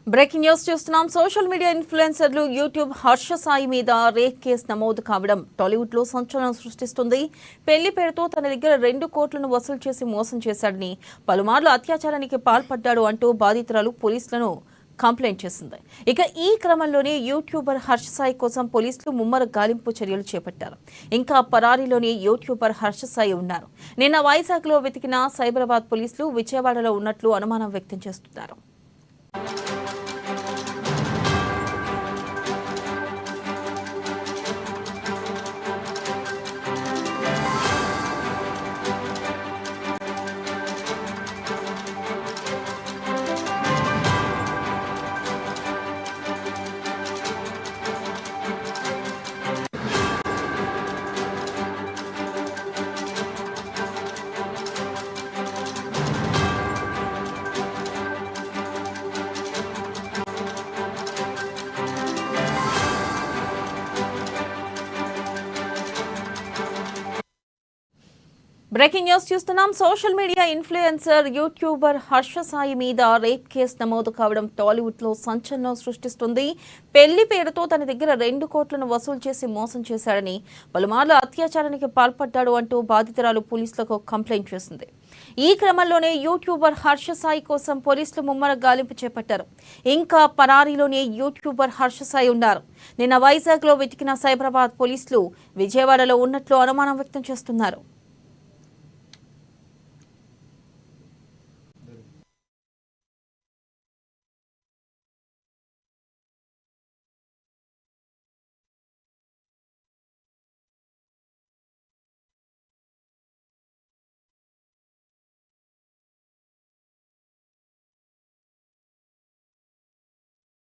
Breaking news చూస్తున్నాం. Social media ఇన్ఫ్లుయెన్సర్లు YouTube Harsha Sai మీద రేప్ కేసు నమోదు కావడం టాలీవుడ్ లో సంచలనం సృష్టిస్తుంది. పెళ్లి పేరుతో తన దగ్గర 2 కోట్లను వసూలు చేసి మోసం చేశాడని, పలుమార్లు అత్యాచారానికి పాల్పడ్డాడు అంటూ బాధితురాలు పోలీసులను కంప్లైంట్ చేసింది. ఇక ఈ క్రమంలోనే యూట్యూబర్ హర్ష సాయి కోసం పోలీసులు ముమ్మర గాలింపు చర్యలు చేపట్టారు. ఇంకా పరారీలోని యూట్యూబర్ హర్ష సాయి ఉన్నారు. నిన్న వైజాగ్ లో వెతికిన సైబరాబాద్ పోలీసులు విజయవాడలో ఉన్నట్లు అనుమానం వ్యక్తం చేస్తున్నారు. బ్రేకింగ్ న్యూస్ చూస్తున్నాం. Social media influencer YouTuber Harsha Sai మీద రేప్ కేసు నమోదు కావడం టాలీవుడ్ లో సంచలనం సృష్టిస్తుంది. పెళ్లి పేరుతో తన దగ్గర 2 కోట్లను వసూలు చేసి మోసం చేశాడని, పలుమార్లు అత్యాచారానికి పాల్పడ్డాడు అంటూ బాధితురాలు పోలీసులకు కంప్లైంట్ చేసింది. ఈ క్రమంలోనే యూట్యూబర్ హర్ష సాయి కోసం పోలీసులు ముమ్మర గాలింపు చేపట్టారు. ఇంకా పరారీలోనే యూట్యూబర్ హర్ష సాయి ఉన్నారు. నిన్న వైజాగ్ లో వెతికిన సైబరాబాద్ పోలీసులు విజయవాడలో ఉన్నట్లు అనుమానం వ్యక్తం చేస్తున్నారు.